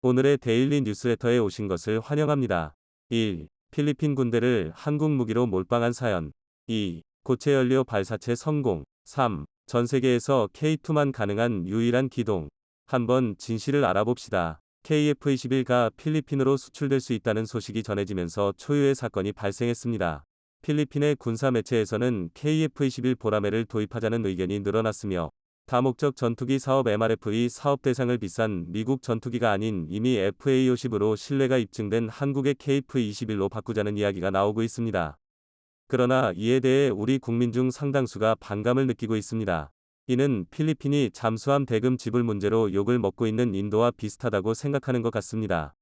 오늘의 데일리 뉴스레터에 오신 것을 환영합니다. 1. 필리핀 군대를 한국 무기로 몰빵한 사연. 2. 고체 연료 발사체 성공. 3. 전 세계에서 K2만 가능한 유일한 기동. 한번 진실을 알아봅시다. KF-21가 필리핀으로 수출될 수 있다는 소식이 전해지면서 초유의 사건이 발생했습니다. 필리핀의 군사 매체에서는 KF-21 보라매를 도입하자는 의견이 늘어났으며 다목적 전투기 사업 MRF 사업 대상을 비싼 미국 전투기가 아닌 이미 FA-50으로 신뢰가 입증된 한국의 KF-21로 바꾸자는 이야기가 나오고 있습니다. 그러나 이에 대해 우리 국민 중 상당수가 반감을 느끼고 있습니다. 이는 필리핀이 잠수함 대금 지불 문제로 욕을 먹고 있는 인도와 비슷하다고 생각하는 것 같습니다.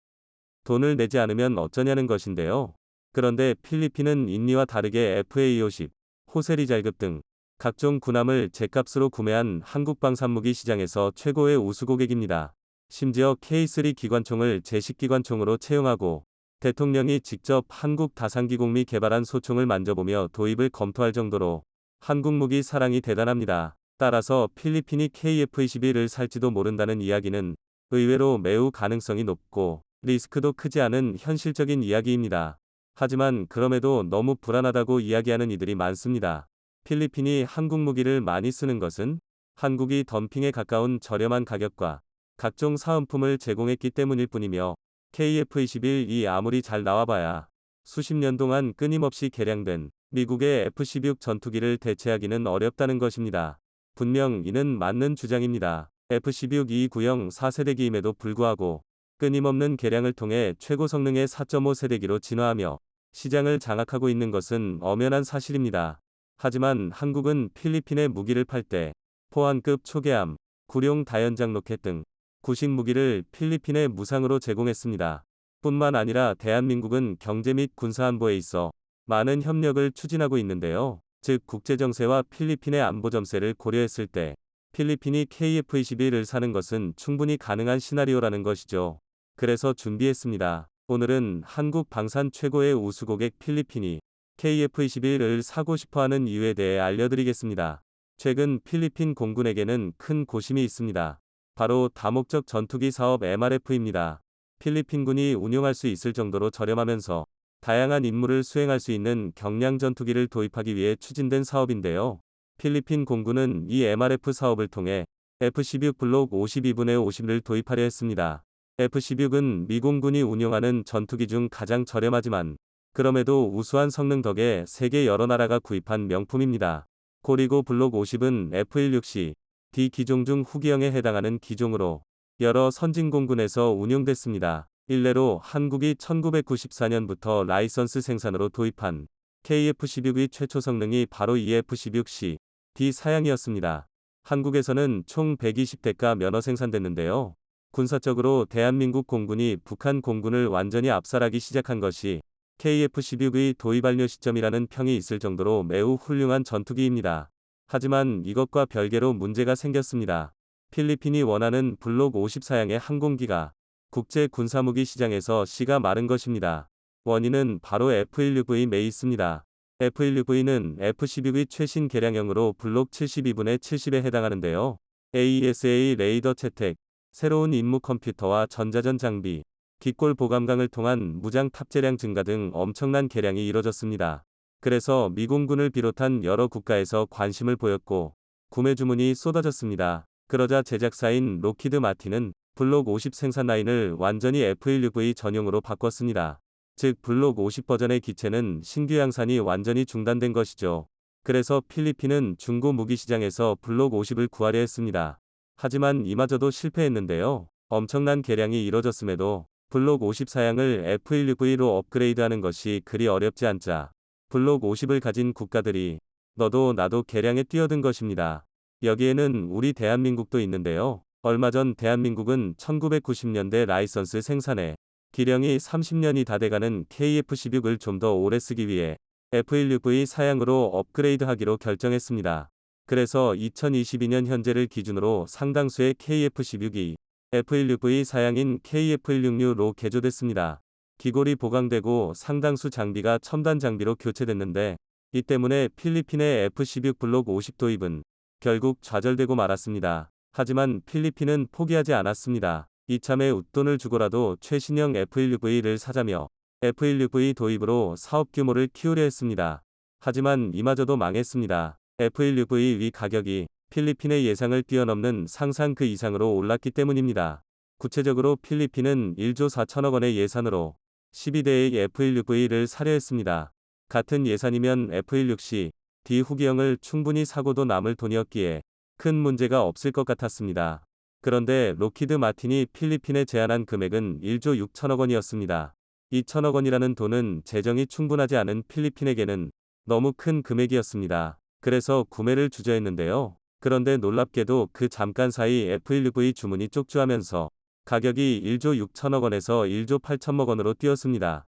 돈을 내지 않으면 어쩌냐는 것인데요. 그런데 필리핀은 인니와 다르게 FA-50, 호세리 잘급 등 각종 군함을 제값으로 구매한 한국 방산무기 시장에서 최고의 우수고객입니다. 심지어 K3 기관총을 제식기관총으로 채용하고 대통령이 직접 한국 다산기공미 개발한 소총을 만져보며 도입을 검토할 정도로 한국 무기 사랑이 대단합니다. 따라서 필리핀이 KF-21을 살지도 모른다는 이야기는 의외로 매우 가능성이 높고 리스크도 크지 않은 현실적인 이야기입니다. 하지만 그럼에도 너무 불안하다고 이야기하는 이들이 많습니다. 필리핀이 한국 무기를 많이 쓰는 것은 한국이 덤핑에 가까운 저렴한 가격과 각종 사은품을 제공했기 때문일 뿐이며 KF-21이 아무리 잘 나와봐야 수십 년 동안 끊임없이 개량된 미국의 F-16 전투기를 대체하기는 어렵다는 것입니다. 분명 이는 맞는 주장입니다. F-16이 구형 4세대기임에도 불구하고 끊임없는 개량을 통해 최고 성능의 4.5세대기로 진화하며 시장을 장악하고 있는 것은 엄연한 사실입니다. 하지만 한국은 필리핀에 무기를 팔 때 포환급 초계함, 구룡 다연장 로켓 등 구식 무기를 필리핀에 무상으로 제공했습니다. 뿐만 아니라 대한민국은 경제 및 군사안보에 있어 많은 협력을 추진하고 있는데요. 즉 국제정세와 필리핀의 안보 점세를 고려했을 때 필리핀이 KF-21을 사는 것은 충분히 가능한 시나리오라는 것이죠. 그래서 준비했습니다. 오늘은 한국 방산 최고의 우수고객 필리핀이 KF-21을 사고 싶어하는 이유에 대해 알려드리겠습니다. 최근 필리핀 공군에게는 큰 고심이 있습니다. 바로 다목적 전투기 사업 MRF입니다. 필리핀군이 운용할 수 있을 정도로 저렴하면서 다양한 임무를 수행할 수 있는 경량 전투기를 도입하기 위해 추진된 사업인데요. 필리핀 공군은 이 MRF 사업을 통해 F-16 블록 52분의 50을 도입하려 했습니다. F-16은 미공군이 운용하는 전투기 중 가장 저렴하지만 그럼에도 우수한 성능 덕에 세계 여러 나라가 구입한 명품입니다. 그리고 블록 50은 F-16C, D 기종 중 후기형에 해당하는 기종으로 여러 선진공군에서 운용됐습니다. 일례로 한국이 1994년부터 라이선스 생산으로 도입한 KF-16의 최초 성능이 바로 이 F-16C, D 사양이었습니다. 한국에서는 총 120대가 면허 생산됐는데요. 군사적으로 대한민국 공군이 북한 공군을 완전히 압살하기 시작한 것이 KF-16의 도입 완료 시점이라는 평이 있을 정도로 매우 훌륭한 전투기입니다. 하지만 이것과 별개로 문제가 생겼습니다. 필리핀이 원하는 블록 50 사양의 항공기가 국제 군사무기 시장에서 씨가 마른 것입니다. 원인은 바로 F-16V에 있습니다. F-16V는 F-16의 최신 개량형으로 블록 72분의 70에 해당하는데요. AESA 레이더 채택, 새로운 임무 컴퓨터와 전자전 장비, 깃골 보감강을 통한 무장 탑재량 증가 등 엄청난 개량이 이뤄졌습니다. 그래서 미공군을 비롯한 여러 국가에서 관심을 보였고 구매 주문이 쏟아졌습니다. 그러자 제작사인 록히드 마틴은 블록 50 생산 라인을 완전히 F-16V 전용으로 바꿨습니다. 즉 블록 50 버전의 기체는 신규 양산이 완전히 중단된 것이죠. 그래서 필리핀은 중고 무기 시장에서 블록 50을 구하려 했습니다. 하지만 이마저도 실패했는데요. 엄청난 개량이 이뤄졌음에도 블록 50 사양을 F-16V로 업그레이드하는 것이 그리 어렵지 않자 블록 50을 가진 국가들이 너도 나도 개량에 뛰어든 것입니다. 여기에는 우리 대한민국도 있는데요. 얼마 전 대한민국은 1990년대 라이선스 생산에 기령이 30년이 다 돼가는 KF-16을 좀 더 오래 쓰기 위해 F-16V 사양으로 업그레이드하기로 결정했습니다. 그래서 2022년 현재를 기준으로 상당수의 KF-16이 F-16V 사양인 KF-166로 개조됐습니다. 기골이 보강되고 상당수 장비가 첨단 장비로 교체됐는데 이 때문에 필리핀의 F-16 블록 50 도입은 결국 좌절되고 말았습니다. 하지만 필리핀은 포기하지 않았습니다. 이참에 웃돈을 주고라도 최신형 F16V를 사자며 F16V 도입으로 사업 규모를 키우려 했습니다. 하지만 이마저도 망했습니다. F16V 위 가격이 필리핀의 예상을 뛰어넘는 상상 그 이상으로 올랐기 때문입니다. 구체적으로 필리핀은 1조 4천억 원의 예산으로 12대의 F16V를 사려 했습니다. 같은 예산이면 F16C, D 후기형을 충분히 사고도 남을 돈이었기에 큰 문제가 없을 것 같았습니다. 그런데 록히드 마틴이 필리핀에 제안한 금액은 1조 6천억 원이었습니다. 2천억 원이라는 돈은 재정이 충분하지 않은 필리핀에게는 너무 큰 금액이었습니다. 그래서 구매를 주저했는데요. 그런데 놀랍게도 그 잠깐 사이 F16V 주문이 쪽주하면서 가격이 1조 6천억 원에서 1조 8천억 원으로 뛰었습니다.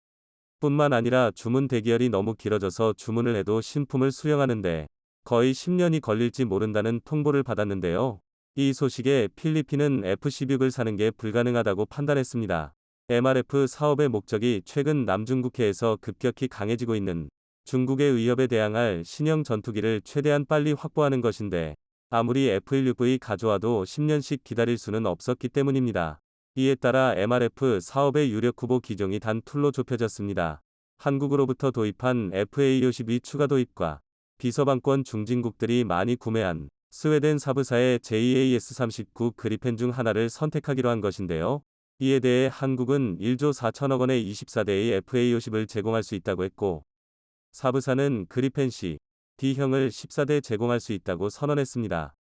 뿐만 아니라 주문 대기열이 너무 길어져서 주문을 해도 신품을 수령하는데 거의 10년이 걸릴지 모른다는 통보를 받았는데요. 이 소식에 필리핀은 F16을 사는 게 불가능하다고 판단했습니다. MRF 사업의 목적이 최근 남중국해에서 급격히 강해지고 있는 중국의 위협에 대항할 신형 전투기를 최대한 빨리 확보하는 것인데 아무리 F16V 가져와도 10년씩 기다릴 수는 없었기 때문입니다. 이에 따라 MRF 사업의 유력 후보 기종이 단 둘로 좁혀졌습니다. 한국으로부터 도입한 FA52 추가 도입과 비서방권 중진국들이 많이 구매한 스웨덴 사브사의 JAS-39 그리펜 중 하나를 선택하기로 한 것인데요. 이에 대해 한국은 1조 4천억 원의 24대의 FA50을 제공할 수 있다고 했고 사브사는 그리펜 C, D형을 14대 제공할 수 있다고 선언했습니다.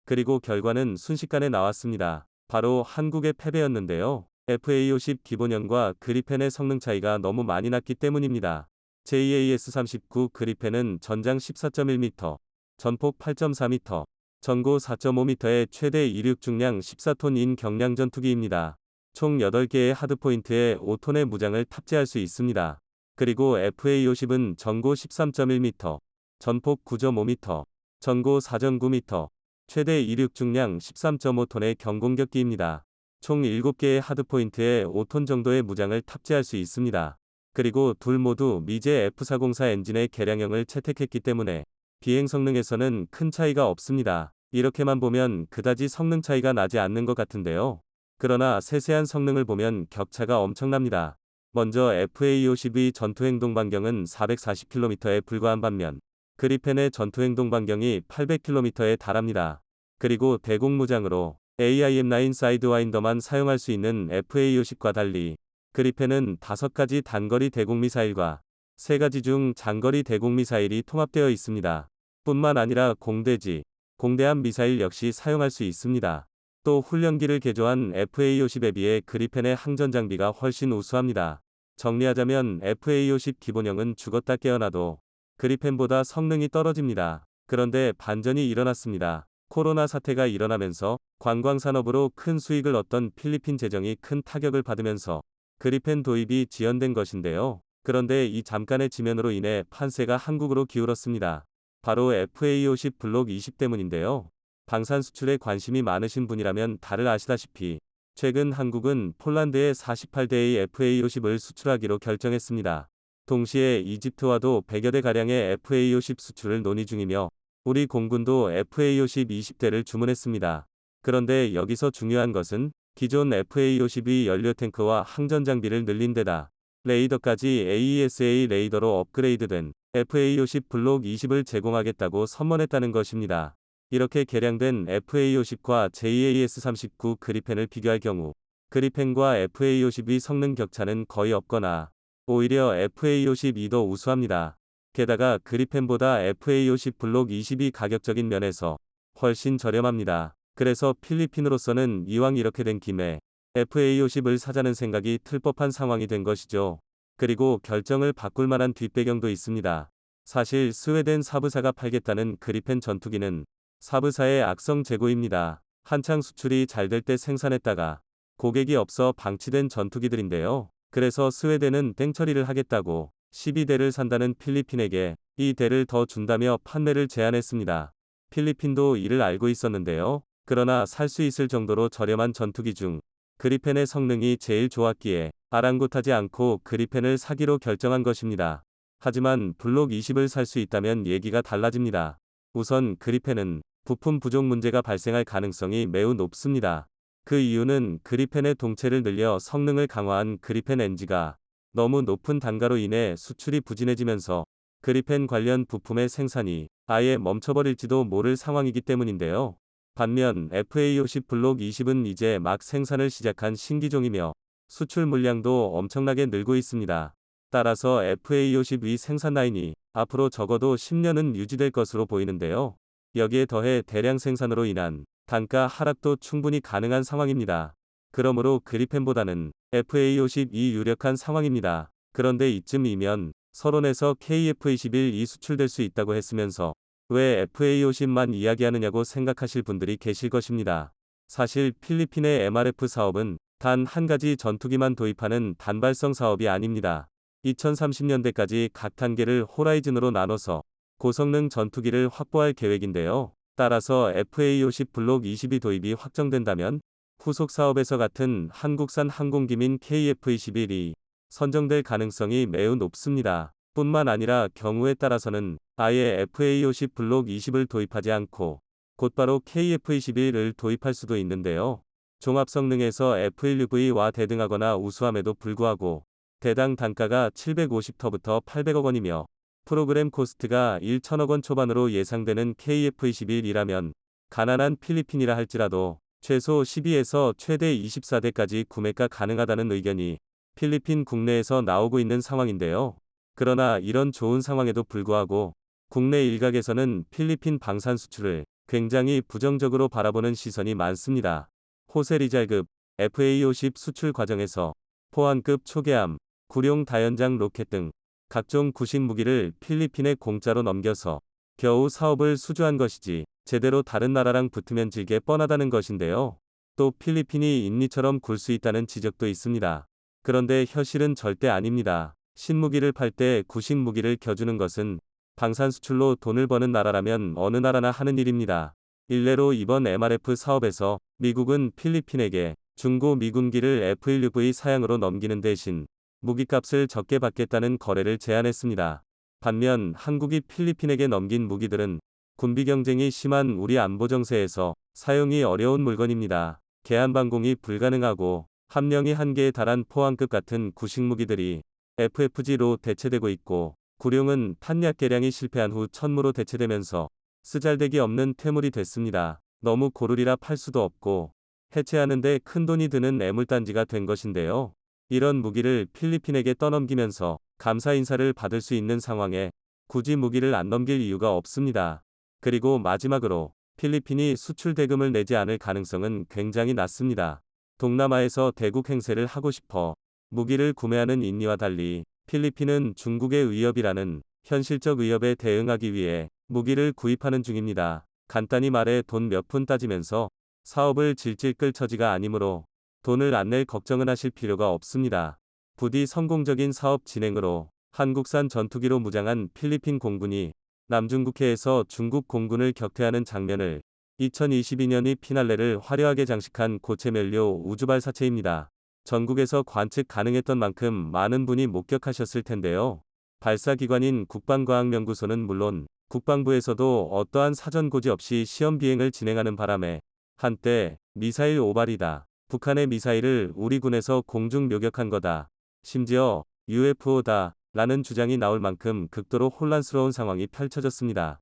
그리고 결과는 순식간에 나왔습니다. 바로 한국의 패배였는데요. FA50 기본형과 그리펜의 성능 차이가 너무 많이 났기 때문입니다. JAS-39 그리펜은 전장 14.1m, 전폭 8.4m, 전고 4.5m의 최대 이륙 중량 14톤인 경량 전투기입니다. 총 8개의 하드포인트에 5톤의 무장을 탑재할 수 있습니다. 그리고 FA50은 전고 13.1m, 전폭 9.5m, 전고 4.9m, 최대 이륙 중량 13.5톤의 경공격기입니다. 총 7개의 하드포인트에 5톤 정도의 무장을 탑재할 수 있습니다. 그리고 둘 모두 미제 F404 엔진의 개량형을 채택했기 때문에 비행 성능에서는 큰 차이가 없습니다. 이렇게만 보면 그다지 성능 차이가 나지 않는 것 같은데요. 그러나 세세한 성능을 보면 격차가 엄청납니다. 먼저 FA50의 전투행동 반경은 440km에 불과한 반면 그리펜의 전투행동 반경이 800km에 달합니다. 그리고 대공무장으로 AIM-9 사이드와인더만 사용할 수 있는 FA50과 달리 그리펜은 5가지 단거리 대공미사일과 3가지 중 장거리 대공미사일이 통합되어 있습니다. 뿐만 아니라 공대지, 공대함 미사일 역시 사용할 수 있습니다. 또 훈련기를 개조한 FA50에 비해 그리펜의 항전 장비가 훨씬 우수합니다. 정리하자면 FA50 기본형은 죽었다 깨어나도 그리펜보다 성능이 떨어집니다. 그런데 반전이 일어났습니다. 코로나 사태가 일어나면서 관광산업으로 큰 수익을 얻던 필리핀 재정이 큰 타격을 받으면서 그리펜 도입이 지연된 것인데요. 그런데 이 잠깐의 지면으로 인해 판세가 한국으로 기울었습니다. 바로 FA50 블록 20 때문인데요. 방산 수출에 관심이 많으신 분이라면 다들 아시다시피 최근 한국은 폴란드에 48대의 FA50을 수출하기로 결정했습니다. 동시에 이집트와도 100여 대가량의 FA50 수출을 논의 중이며 우리 공군도 FA50 20대를 주문했습니다. 그런데 여기서 중요한 것은 기존 FA50의 연료 탱크와 항전 장비를 늘린 데다 레이더까지 AESA 레이더로 업그레이드된 FA50 블록 20을 제공하겠다고 선언했다는 것입니다. 이렇게 개량된 FA50과 JAS-39 그리펜을 비교할 경우 그리펜과 FA50의 성능 격차는 거의 없거나 오히려 FA52도 우수합니다. 게다가 그리펜보다 FA50 블록 20이 가격적인 면에서 훨씬 저렴합니다. 그래서 필리핀으로서는 이왕 이렇게 된 김에 FA50을 사자는 생각이 틀법한 상황이 된 것이죠. 그리고 결정을 바꿀 만한 뒷배경도 있습니다. 사실 스웨덴 사브사가 팔겠다는 그리펜 전투기는 사브사의 악성 재고입니다. 한창 수출이 잘 될 때 생산했다가 고객이 없어 방치된 전투기들인데요. 그래서 스웨덴은 땡처리를 하겠다고 12대를 산다는 필리핀에게 이 대를 더 준다며 판매를 제안했습니다. 필리핀도 이를 알고 있었는데요. 그러나 살 수 있을 정도로 저렴한 전투기 중 그리펜의 성능이 제일 좋았기에 아랑곳하지 않고 그리펜을 사기로 결정한 것입니다. 하지만 블록 20을 살 수 있다면 얘기가 달라집니다. 우선 그리펜은 부품 부족 문제가 발생할 가능성이 매우 높습니다. 그 이유는 그리펜의 동체를 늘려 성능을 강화한 그리펜 엔지가 너무 높은 단가로 인해 수출이 부진해지면서 그리펜 관련 부품의 생산이 아예 멈춰버릴지도 모를 상황이기 때문인데요. 반면 FA50 블록 20은 이제 막 생산을 시작한 신기종이며 수출 물량도 엄청나게 늘고 있습니다. 따라서 FA52 생산 라인이 앞으로 적어도 10년은 유지될 것으로 보이는데요. 여기에 더해 대량 생산으로 인한 단가 하락도 충분히 가능한 상황입니다. 그러므로 그리펜보다는 FA52이 유력한 상황입니다. 그런데 이쯤이면 서론에서 KF21이 수출될 수 있다고 했으면서 왜 FA50만 이야기하느냐고 생각하실 분들이 계실 것입니다. 사실 필리핀의 MRF 사업은 단 한 가지 전투기만 도입하는 단발성 사업이 아닙니다. 2030년대까지 각 단계를 호라이즌으로 나눠서 고성능 전투기를 확보할 계획인데요. 따라서 FA50 블록 22 도입이 확정된다면 후속 사업에서 같은 한국산 항공기민 KF21이 선정될 가능성이 매우 높습니다. 뿐만 아니라 경우에 따라서는 아예 FA50 블록 20을 도입하지 않고 곧바로 KF21을 도입할 수도 있는데요. 종합 성능에서 F1UV와 대등하거나 우수함에도 불구하고 대당 단가가 750터부터 800억 원이며 프로그램 코스트가 1천억 원 초반으로 예상되는 KF21이라면 가난한 필리핀이라 할지라도 최소 12에서 최대 24대까지 구매가 가능하다는 의견이 필리핀 국내에서 나오고 있는 상황인데요. 그러나 이런 좋은 상황에도 불구하고 국내 일각에서는 필리핀 방산 수출을 굉장히 부정적으로 바라보는 시선이 많습니다. 호세 리잘급 FA50 수출 과정에서 포항급 초계함, 구룡 다연장 로켓 등 각종 구식 무기를 필리핀에 공짜로 넘겨서 겨우 사업을 수주한 것이지 제대로 다른 나라랑 붙으면 질게 뻔하다는 것인데요. 또 필리핀이 인리처럼 굴 수 있다는 지적도 있습니다. 그런데 현실은 절대 아닙니다. 신무기를 팔 때 구식 무기를 겨주는 것은 방산 수출로 돈을 버는 나라라면 어느 나라나 하는 일입니다. 일례로 이번 MRF 사업에서 미국은 필리핀에게 중고 미군기를 F1UV 사양으로 넘기는 대신 무기값을 적게 받겠다는 거래를 제안했습니다. 반면 한국이 필리핀에게 넘긴 무기들은 군비 경쟁이 심한 우리 안보 정세에서 사용이 어려운 물건입니다. 개한방공이 불가능하고 함량이 한계에 달한 포항급 같은 구식 무기들이 FFG로 대체되고 있고 구룡은 탄약 개량이 실패한 후 천무로 대체되면서 쓰잘데기 없는 퇴물이 됐습니다. 너무 고르리라 팔 수도 없고 해체하는데 큰돈이 드는 애물단지가 된 것인데요. 이런 무기를 필리핀에게 떠넘기면서 감사 인사를 받을 수 있는 상황에 굳이 무기를 안 넘길 이유가 없습니다. 그리고 마지막으로 필리핀이 수출 대금을 내지 않을 가능성은 굉장히 낮습니다. 동남아에서 대국 행세를 하고 싶어 무기를 구매하는 인니와 달리 필리핀은 중국의 위협이라는 현실적 위협에 대응하기 위해 무기를 구입하는 중입니다. 간단히 말해 돈 몇 푼 따지면서 사업을 질질 끌 처지가 아니므로 돈을 안 낼 걱정은 하실 필요가 없습니다. 부디 성공적인 사업 진행으로 한국산 전투기로 무장한 필리핀 공군이 남중국해에서 중국 공군을 격퇴하는 장면을 2022년이 피날레를 화려하게 장식한 고체면료 우주발사체입니다. 전국에서 관측 가능했던 만큼 많은 분이 목격하셨을 텐데요. 발사기관인 국방과학연구소는 물론 국방부에서도 어떠한 사전 고지 없이 시험 비행을 진행하는 바람에 한때 미사일 오발이다, 북한의 미사일을 우리 군에서 공중 묘격한 거다, 심지어 UFO다 라는 주장이 나올 만큼 극도로 혼란스러운 상황이 펼쳐졌습니다.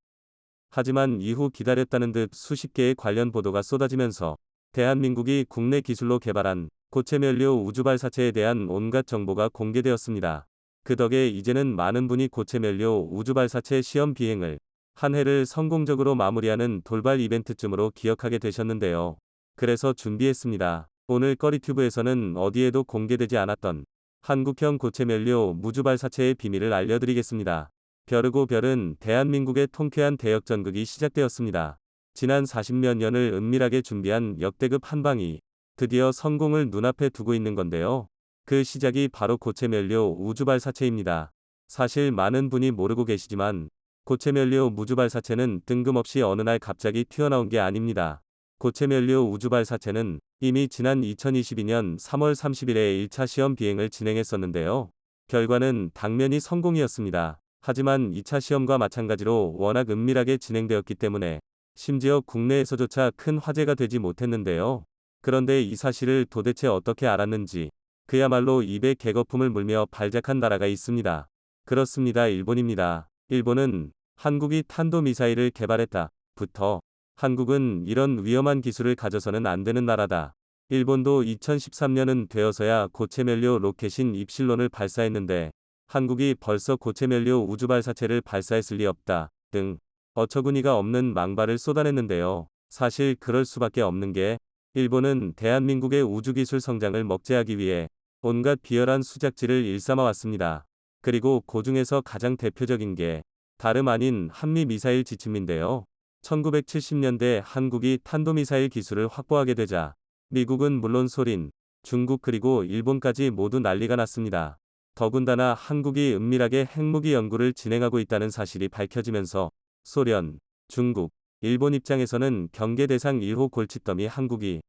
하지만 이후 기다렸다는 듯 수십 개의 관련 보도가 쏟아지면서 대한민국이 국내 기술로 개발한 고체면료 우주발사체에 대한 온갖 정보가 공개되었습니다. 그 덕에 이제는 많은 분이 고체면료 우주발사체 시험 비행을 한 해를 성공적으로 마무리하는 돌발 이벤트쯤으로 기억하게 되셨는데요. 그래서 준비했습니다. 오늘 꺼리튜브에서는 어디에도 공개되지 않았던 한국형 고체면료 무주발사체의 비밀을 알려드리겠습니다. 벼르고 별은 대한민국의 통쾌한 대역전극이 시작되었습니다. 지난 40몇 년을 은밀하게 준비한 역대급 한방이 드디어 성공을 눈앞에 두고 있는 건데요. 그 시작이 바로 고체면료 우주발사체입니다. 사실 많은 분이 모르고 계시지만 고체면료 무주발사체는 뜬금없이 어느 날 갑자기 튀어나온 게 아닙니다. 고체면료 우주발사체는 이미 지난 2022년 3월 30일에 1차 시험 비행을 진행했었는데요. 결과는 당면이 성공이었습니다. 하지만 2차 시험과 마찬가지로 워낙 은밀하게 진행되었기 때문에 심지어 국내에서조차 큰 화제가 되지 못했는데요. 그런데 이 사실을 도대체 어떻게 알았는지 그야말로 입에 개거품을 물며 발작한 나라가 있습니다. 그렇습니다. 일본입니다. 일본은 한국이 탄도미사일을 개발했다 부터 한국은 이런 위험한 기술을 가져서는 안 되는 나라다. 일본도 2013년은 되어서야 고체면료 로켓인 입실론을 발사했는데 한국이 벌써 고체면료 우주발사체를 발사했을 리 없다 등 어처구니가 없는 망발을 쏟아냈는데요. 사실 그럴 수밖에 없는 게 일본은 대한민국의 우주기술 성장을 먹재하기 위해 온갖 비열한 수작질을 일삼아 왔습니다. 그리고 그 중에서 가장 대표적인 게 다름 아닌 한미미사일 지침인데요. 1970년대 한국이 탄도미사일 기술을 확보하게 되자 미국은 물론 소린, 중국 그리고 일본까지 모두 난리가 났습니다. 더군다나 한국이 은밀하게 핵무기 연구를 진행하고 있다는 사실이 밝혀지면서 소련, 중국, 일본 입장에서는 경계 대상 1호 골칫더미 한국이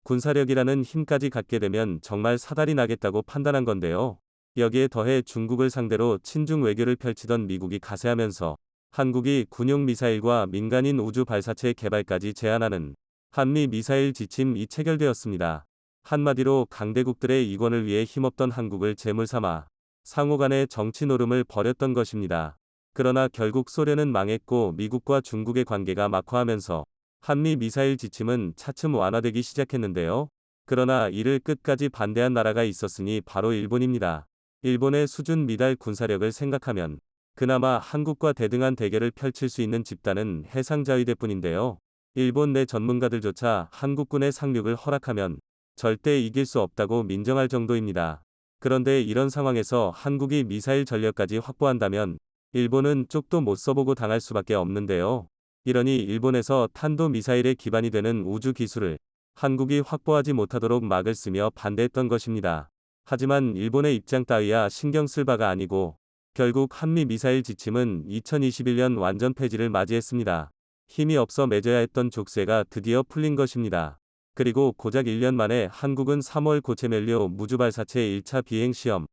군사력이라는 힘까지 갖게 되면 정말 사달이 나겠다고 판단한 건데요. 여기에 더해 중국을 상대로 친중 외교를 펼치던 미국이 가세하면서 한국이 군용 미사일과 민간인 우주 발사체 개발까지 제한하는 한미 미사일 지침이 체결되었습니다. 한마디로 강대국들의 이권을 위해 힘없던 한국을 제물 삼아 상호 간의 정치 노름을 벌였던 것입니다. 그러나 결국 소련은 망했고 미국과 중국의 관계가 막화하면서 한미 미사일 지침은 차츰 완화되기 시작했는데요. 그러나 이를 끝까지 반대한 나라가 있었으니 바로 일본입니다. 일본의 수준 미달 군사력을 생각하면 그나마 한국과 대등한 대결을 펼칠 수 있는 집단은 해상자위대뿐인데요. 일본 내 전문가들조차 한국군의 상륙을 허락하면 절대 이길 수 없다고 민정할 정도입니다. 그런데 이런 상황에서 한국이 미사일 전력까지 확보한다면 일본은 쪽도 못 써보고 당할 수밖에 없는데요. 이러니 일본에서 탄도미사일의 기반이 되는 우주 기술을 한국이 확보하지 못하도록 막을 쓰며 반대했던 것입니다. 하지만 일본의 입장 따위야 신경 쓸 바가 아니고 결국 한미 미사일 지침은 2021년 완전 폐지를 맞이했습니다. 힘이 없어 맺어야 했던 족쇄가 드디어 풀린 것입니다. 그리고 고작 1년 만에 한국은 3월 고체면료 무주발사체 1차 비행시험,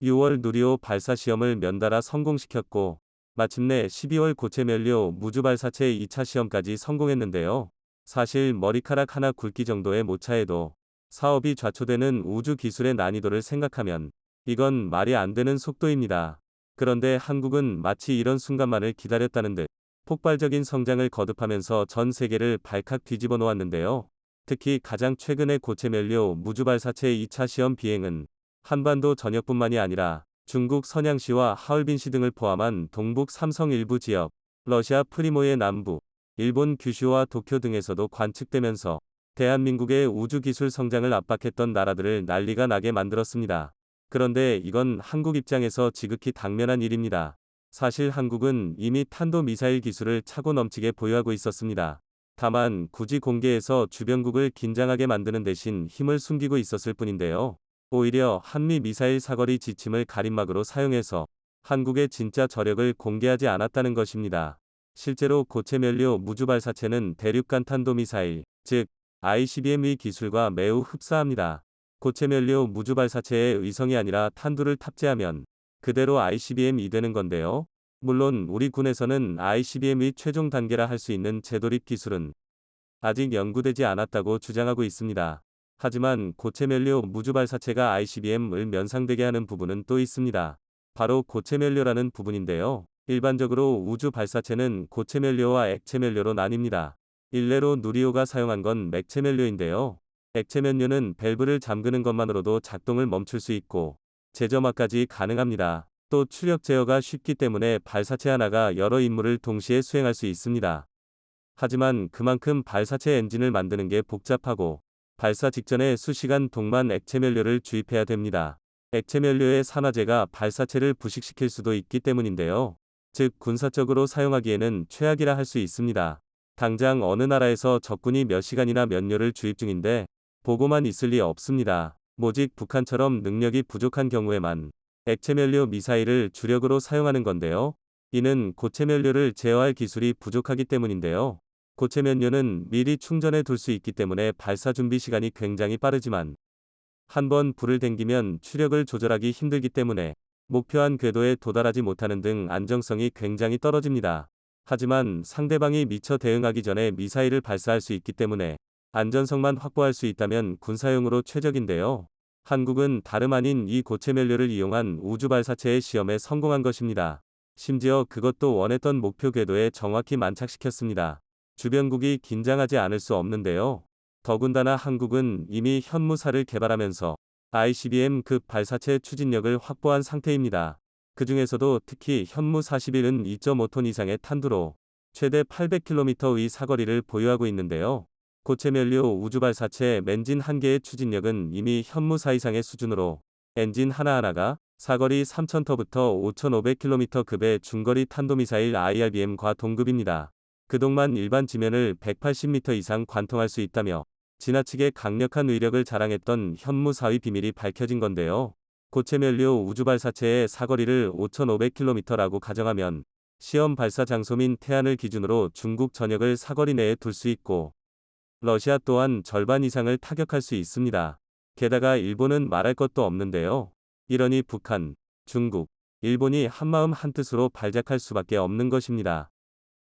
6월 누리호 발사시험을 연달아 성공시켰고 마침내 12월 고체면료 무주발사체 2차 시험까지 성공했는데요. 사실 머리카락 하나 굵기 정도의 모차에도 사업이 좌초되는 우주 기술의 난이도를 생각하면 이건 말이 안 되는 속도입니다. 그런데 한국은 마치 이런 순간만을 기다렸다는 듯 폭발적인 성장을 거듭하면서 전 세계를 발칵 뒤집어 놓았는데요. 특히 가장 최근의 고체면료 무주발사체 2차 시험 비행은 한반도 전역뿐만이 아니라 중국 선양시와 하얼빈시 등을 포함한 동북 삼성 일부 지역, 러시아 프리모의 남부, 일본 규슈와 도쿄 등에서도 관측되면서 대한민국의 우주기술 성장을 압박했던 나라들을 난리가 나게 만들었습니다. 그런데 이건 한국 입장에서 지극히 당면한 일입니다. 사실 한국은 이미 탄도미사일 기술을 차고 넘치게 보유하고 있었습니다. 다만 굳이 공개해서 주변국을 긴장하게 만드는 대신 힘을 숨기고 있었을 뿐인데요. 오히려 한미 미사일 사거리 지침을 가림막으로 사용해서 한국의 진짜 저력을 공개하지 않았다는 것입니다. 실제로 고체면료 무주발사체는 대륙간 탄도미사일, 즉 ICBM의 기술과 매우 흡사합니다. 고체면료 무주발사체에 의성이 아니라 탄두를 탑재하면 그대로 ICBM이 되는 건데요. 물론 우리 군에서는 ICBM의 최종 단계라 할 수 있는 재도립 기술은 아직 연구되지 않았다고 주장하고 있습니다. 하지만 고체면료 무주발사체가 ICBM을 면상되게 하는 부분은 또 있습니다. 바로 고체면료라는 부분인데요. 일반적으로 우주 발사체는 고체면료와 액체면료로 나뉩니다. 일례로 누리호가 사용한 건 맥체면료인데요. 액체면료는 밸브를 잠그는 것만으로도 작동을 멈출 수 있고 재점화까지 가능합니다. 또 추력 제어가 쉽기 때문에 발사체 하나가 여러 임무를 동시에 수행할 수 있습니다. 하지만 그만큼 발사체 엔진을 만드는 게 복잡하고 발사 직전에 수시간 동만 액체면료를 주입해야 됩니다. 액체면료의 산화제가 발사체를 부식시킬 수도 있기 때문인데요. 즉 군사적으로 사용하기에는 최악이라 할 수 있습니다. 당장 어느 나라에서 적군이 몇 시간이나 면료를 주입 중인데 보고만 있을 리 없습니다. 모직 북한처럼 능력이 부족한 경우에만 액체면료 미사일을 주력으로 사용하는 건데요. 이는 고체면료를 제어할 기술이 부족하기 때문인데요. 고체면료는 미리 충전해 둘 수 있기 때문에 발사 준비 시간이 굉장히 빠르지만 한번 불을 댕기면 추력을 조절하기 힘들기 때문에 목표한 궤도에 도달하지 못하는 등 안정성이 굉장히 떨어집니다. 하지만 상대방이 미처 대응하기 전에 미사일을 발사할 수 있기 때문에 안전성만 확보할 수 있다면 군사용으로 최적인데요. 한국은 다름 아닌 이 고체 연료를 이용한 우주 발사체의 시험에 성공한 것입니다. 심지어 그것도 원했던 목표 궤도에 정확히 만착시켰습니다. 주변국이 긴장하지 않을 수 없는데요. 더군다나 한국은 이미 현무사를 개발하면서 ICBM급 발사체 추진력을 확보한 상태입니다. 그 중에서도 특히 현무 41은 2.5톤 이상의 탄두로 최대 800km의 사거리를 보유하고 있는데요. 고체 연료 우주 발사체 맨진 1개의 추진력은 이미 현무4 이상의 수준으로 엔진 하나하나가 사거리 3000터부터 5500km급의 중거리 탄도미사일 IRBM과 동급입니다. 그동안 일반 지면을 180m 이상 관통할 수 있다며 지나치게 강력한 위력을 자랑했던 현무4의 비밀이 밝혀진 건데요. 고체 연료 우주 발사체의 사거리를 5500km라고 가정하면 시험 발사 장소민 태안을 기준으로 중국 전역을 사거리 내에 둘 수 있고 러시아 또한 절반 이상을 타격할 수 있습니다. 게다가 일본은 말할 것도 없는데요. 이러니 북한, 중국, 일본이 한마음 한뜻으로 발작할 수밖에 없는 것입니다.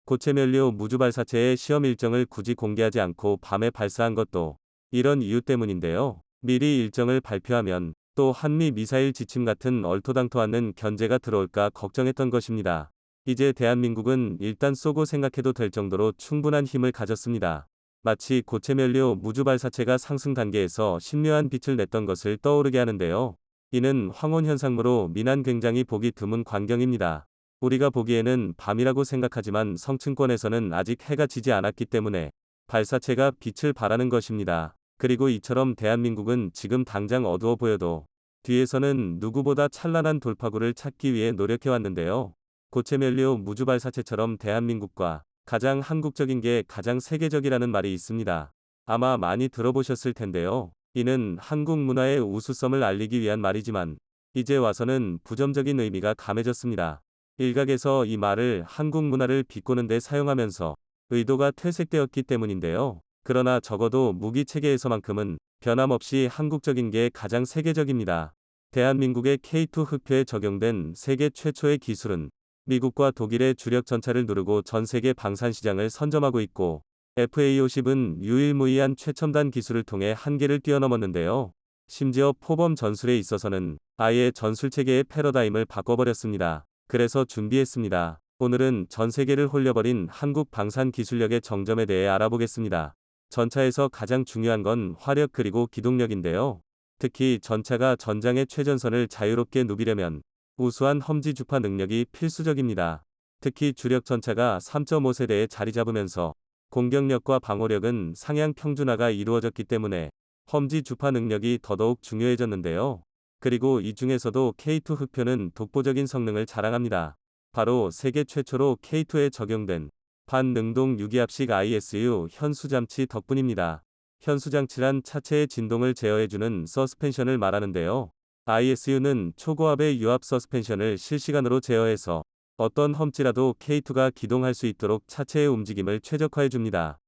고체 연료 우주 발사체의 시험 일정을 굳이 공개하지 않고 밤에 발사한 것도 이런 이유 때문인데요. 미리 일정을 발표하면 또 한미 미사일 지침 같은 얼토당토 않는 견제가 들어올까 걱정했던 것입니다. 이제 대한민국은 일단 쏘고 생각해도 될 정도로 충분한 힘을 가졌습니다. 마치 고체 연료 우주 발사체가 상승 단계에서 신묘한 빛을 냈던 것을 떠오르게 하는데요. 이는 황혼 현상으로 미난 굉장히 보기 드문 광경입니다. 우리가 보기에는 밤이라고 생각하지만 성층권에서는 아직 해가 지지 않았기 때문에 발사체가 빛을 발하는 것입니다. 그리고 이처럼 대한민국은 지금 당장 어두워 보여도 뒤에서는 누구보다 찬란한 돌파구를 찾기 위해 노력해왔는데요. 고체 연료 우주 발사체처럼 대한민국과 가장 한국적인 게 가장 세계적이라는 말이 있습니다. 아마 많이 들어보셨을 텐데요. 이는 한국 문화의 우수성을 알리기 위한 말이지만 이제 와서는 부정적인 의미가 감해졌습니다. 일각에서 이 말을 한국 문화를 비꼬는 데 사용하면서 의도가 퇴색되었기 때문인데요. 그러나 적어도 무기 체계에서만큼은 변함없이 한국적인 게 가장 세계적입니다. 대한민국의 K2 흑표에 적용된 세계 최초의 기술은 미국과 독일의 주력 전차를 누르고 전 세계 방산 시장을 선점하고 있고 FA-50은 유일무이한 최첨단 기술을 통해 한계를 뛰어넘었는데요. 심지어 포범 전술에 있어서는 아예 전술체계의 패러다임을 바꿔버렸습니다. 그래서 준비했습니다. 오늘은 전 세계를 홀려버린 한국 방산 기술력의 정점에 대해 알아보겠습니다. 전차에서 가장 중요한 건 화력 그리고 기동력인데요. 특히 전차가 전장의 최전선을 자유롭게 누비려면 우수한 험지 주파 능력이 필수적입니다. 특히 주력 전차가 3.5세대에 자리 잡으면서 공격력과 방어력은 상향 평준화가 이루어졌기 때문에 험지 주파 능력이 더더욱 중요해졌는데요. 그리고 이 중에서도 K2 흑표는 독보적인 성능을 자랑합니다. 바로 세계 최초로 K2에 적용된 반능동 유기압식 ISU 현수장치 덕분입니다. 현수장치란 차체의 진동을 제어해주는 서스펜션을 말하는데요. ISU는 초고압의 유압 서스펜션을 실시간으로 제어해서 어떤 험지라도 K2가 기동할 수 있도록 차체의 움직임을 최적화해줍니다.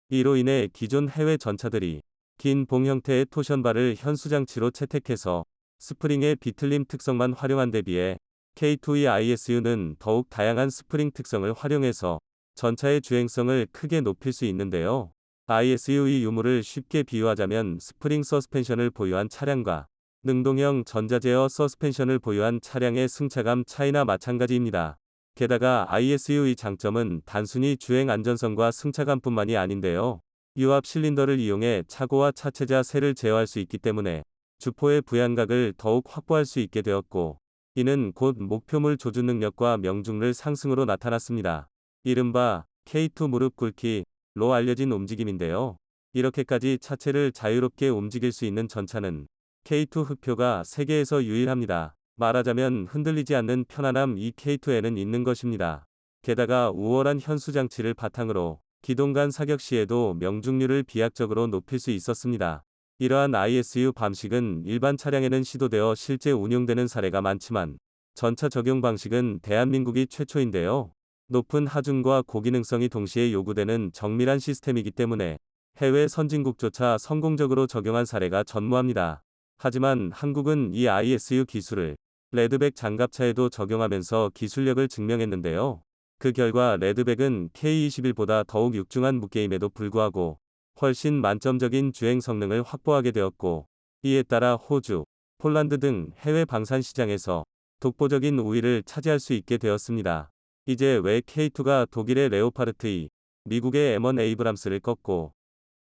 이로 인해 기존 해외 전차들이 긴 봉 형태의 토션바를 현수장치로 채택해서 스프링의 비틀림 특성만 활용한 데 비해 K2의 ISU는 더욱 다양한 스프링 특성을 활용해서 전차의 주행성을 크게 높일 수 있는데요. ISU의 유무를 쉽게 비유하자면 스프링 서스펜션을 보유한 차량과 능동형 전자제어 서스펜션을 보유한 차량의 승차감 차이나 마찬가지입니다. 게다가 ISU의 장점은 단순히 주행 안전성과 승차감뿐만이 아닌데요. 유압 실린더를 이용해 차고와 차체자 세를 제어할 수 있기 때문에 주포의 부양각을 더욱 확보할 수 있게 되었고 이는 곧 목표물 조준 능력과 명중률 상승으로 나타났습니다. 이른바 K2 무릎 꿇기로 알려진 움직임인데요. 이렇게까지 차체를 자유롭게 움직일 수 있는 전차는 K2 흑표가 세계에서 유일합니다. 말하자면 흔들리지 않는 편안함 이 K2에는 있는 것입니다. 게다가 우월한 현수장치를 바탕으로 기동간 사격 시에도 명중률을 비약적으로 높일 수 있었습니다. 이러한 ISU 방식은 일반 차량에는 시도되어 실제 운용되는 사례가 많지만 전차 적용 방식은 대한민국이 최초인데요. 높은 하중과 고기능성이 동시에 요구되는 정밀한 시스템이기 때문에 해외 선진국조차 성공적으로 적용한 사례가 전무합니다. 하지만 한국은 이 ISU 기술을 레드백 장갑차에도 적용하면서 기술력을 증명했는데요. 그 결과 레드백은 K21보다 더욱 육중한 무게임에도 불구하고 훨씬 만점적인 주행 성능을 확보하게 되었고, 이에 따라 호주, 폴란드 등 해외 방산 시장에서 독보적인 우위를 차지할 수 있게 되었습니다. 이제 왜 K2가 독일의 레오파르트 2, 미국의 M1 에이브람스를 꺾고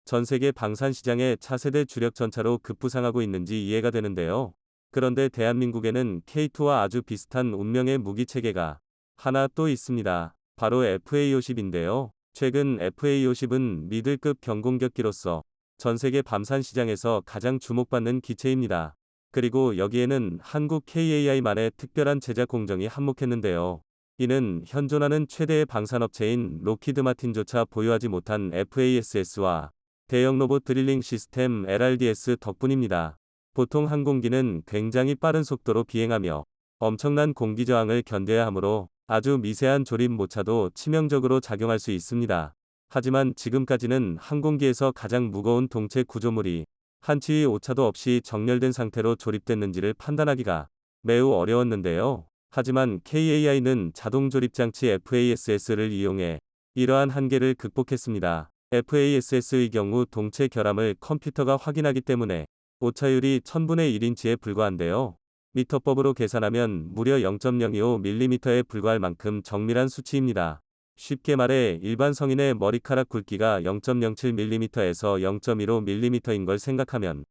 전 세계 방산 시장의 차세대 주력 전차로 급부상하고 있는지 이해가 되는데요. 그런데 대한민국에는 K2와 아주 비슷한 운명의 무기 체계가 하나 또 있습니다. 바로 FA50인데요. 최근 FA50은 미들급 경공격기로서 전 세계 밤산 시장에서 가장 주목받는 기체입니다. 그리고 여기에는 한국 KAI만의 특별한 제작 공정이 한몫했는데요. 이는 현존하는 최대의 방산업체인 로키드 마틴조차 보유하지 못한 FASS와 대형 로봇 드릴링 시스템 LRDS 덕분입니다. 보통 항공기는 굉장히 빠른 속도로 비행하며 엄청난 공기 저항을 견뎌야 하므로 아주 미세한 조립 모차도 치명적으로 작용할 수 있습니다. 하지만 지금까지는 항공기에서 가장 무거운 동체 구조물이 한 치의 오차도 없이 정렬된 상태로 조립됐는지를 판단하기가 매우 어려웠는데요. 하지만 KAI는 자동 조립 장치 FASS를 이용해 이러한 한계를 극복했습니다. FASS의 경우 동체 결함을 컴퓨터가 확인하기 때문에 오차율이 1000분의 1인치에 불과한데요. 미터법으로 계산하면 무려 0.025mm에 불과할 만큼 정밀한 수치입니다. 쉽게 말해 일반 성인의 머리카락 굵기가 0.07mm에서 0.15mm인 걸 생각하면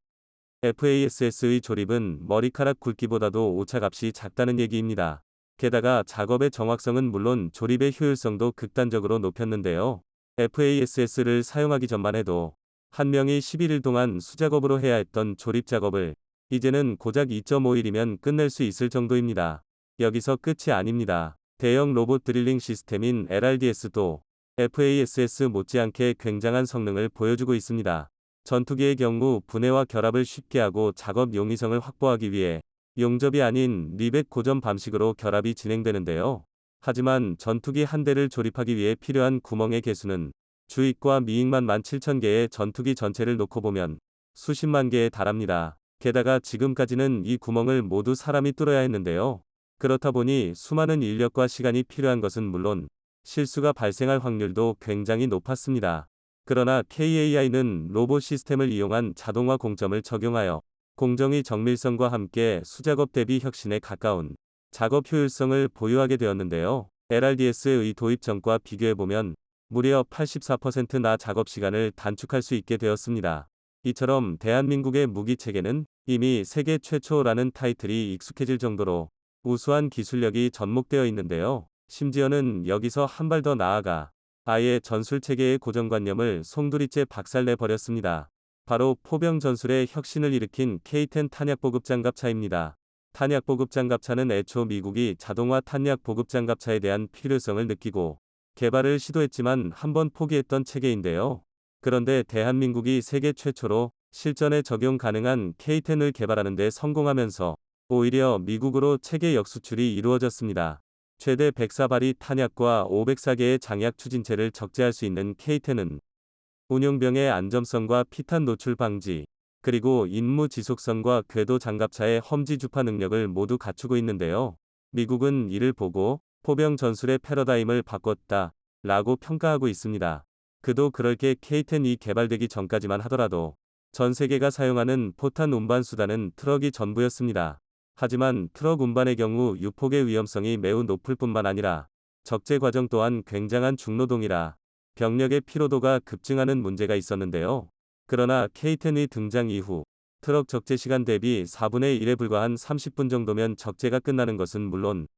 FASS의 조립은 머리카락 굵기보다도 오차값이 작다는 얘기입니다. 게다가 작업의 정확성은 물론 조립의 효율성도 극단적으로 높였는데요. FASS를 사용하기 전만 해도 한 명이 11일 동안 수작업으로 해야 했던 조립 작업을 이제는 고작 2.5일이면 끝낼 수 있을 정도입니다. 여기서 끝이 아닙니다. 대형 로봇 드릴링 시스템인 LRDS도 FASS 못지않게 굉장한 성능을 보여주고 있습니다. 전투기의 경우 분해와 결합을 쉽게 하고 작업 용이성을 확보하기 위해 용접이 아닌 리벳 고점 방식으로 결합이 진행되는데요. 하지만 전투기 한 대를 조립하기 위해 필요한 구멍의 개수는 주익과 미익만 17,000개의 전투기 전체를 놓고 보면 수십만 개에 달합니다. 게다가 지금까지는 이 구멍을 모두 사람이 뚫어야 했는데요. 그렇다 보니 수많은 인력과 시간이 필요한 것은 물론 실수가 발생할 확률도 굉장히 높았습니다. 그러나 KAI는 로봇 시스템을 이용한 자동화 공점을 적용하여 공정의 정밀성과 함께 수작업 대비 혁신에 가까운 작업 효율성을 보유하게 되었는데요. LRDS의 도입 전과 비교해보면 무려 84%나 작업 시간을 단축할 수 있게 되었습니다. 이처럼 대한민국의 무기 체계는 이미 세계 최초라는 타이틀이 익숙해질 정도로 우수한 기술력이 접목되어 있는데요. 심지어는 여기서 한 발 더 나아가 아예 전술 체계의 고정관념을 송두리째 박살내 버렸습니다. 바로 포병 전술의 혁신을 일으킨 K-10 탄약 보급 장갑차입니다. 탄약 보급 장갑차는 애초 미국이 자동화 탄약 보급 장갑차에 대한 필요성을 느끼고 개발을 시도했지만 한번 포기했던 체계인데요. 그런데 대한민국이 세계 최초로 실전에 적용 가능한 K-10을 개발하는 데 성공하면서 오히려 미국으로 체계 역수출이 이루어졌습니다. 최대 104발이 탄약과 504개의 장약 추진체를 적재할 수 있는 K-10은 운용병의 안정성과 피탄 노출 방지, 그리고 임무 지속성과 궤도 장갑차의 험지 주파 능력을 모두 갖추고 있는데요. 미국은 이를 보고 포병 전술의 패러다임을 바꿨다 라고 평가하고 있습니다. 그도 그럴 게 K-10이 개발되기 전까지만 하더라도 전 세계가 사용하는 포탄 운반 수단은 트럭이 전부였습니다. 하지만 트럭 운반의 경우 유폭의 위험성이 매우 높을 뿐만 아니라 적재 과정 또한 굉장한 중노동이라 병력의 피로도가 급증하는 문제가 있었는데요. 그러나 K-10의 등장 이후 트럭 적재 시간 대비 4분의 1에 불과한 30분 정도면 적재가 끝나는 것은 물론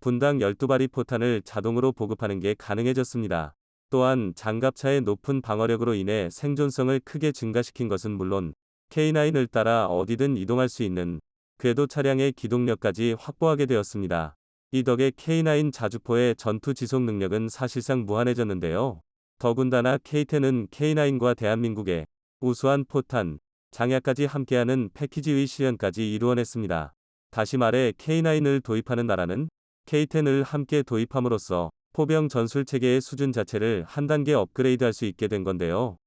분당 12발이 포탄을 자동으로 보급하는 게 가능해졌습니다. 또한 장갑차의 높은 방어력으로 인해 생존성을 크게 증가시킨 것은 물론 K9을 따라 어디든 이동할 수 있는 궤도 차량의 기동력까지 확보하게 되었습니다. 이 덕에 K9 자주포의 전투 지속 능력은 사실상 무한해졌는데요. 더군다나 K10은 K9과 대한민국의 우수한 포탄, 장약까지 함께하는 패키지의 실현까지 이루어냈습니다. 다시 말해 K9을 도입하는 나라는 K10을 함께 도입함으로써 포병 전술 체계의 수준 자체를 한 단계 업그레이드할 수 있게 된 건데요.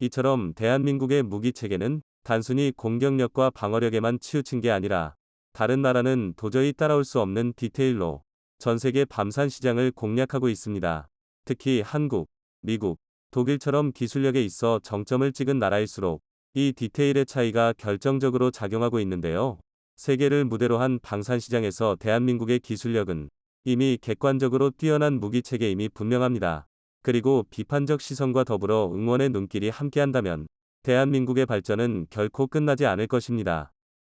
이처럼 대한민국의 무기 체계는 단순히 공격력과 방어력에만 치우친 게 아니라 다른 나라는 도저히 따라올 수 없는 디테일로 전 세계 밤산 시장을 공략하고 있습니다. 특히 한국, 미국, 독일처럼 기술력에 있어 정점을 찍은 나라일수록 이 디테일의 차이가 결정적으로 작용하고 있는데요. 세계를 무대로 한 방산시장에서 대한민국의 기술력은 이미 객관적으로 뛰어난 무기체계임이 분명합니다. 그리고 비판적 시선과 더불어 응원의 눈길이 함께한다면 대한민국의 발전은 결코 끝나지 않을 것입니다.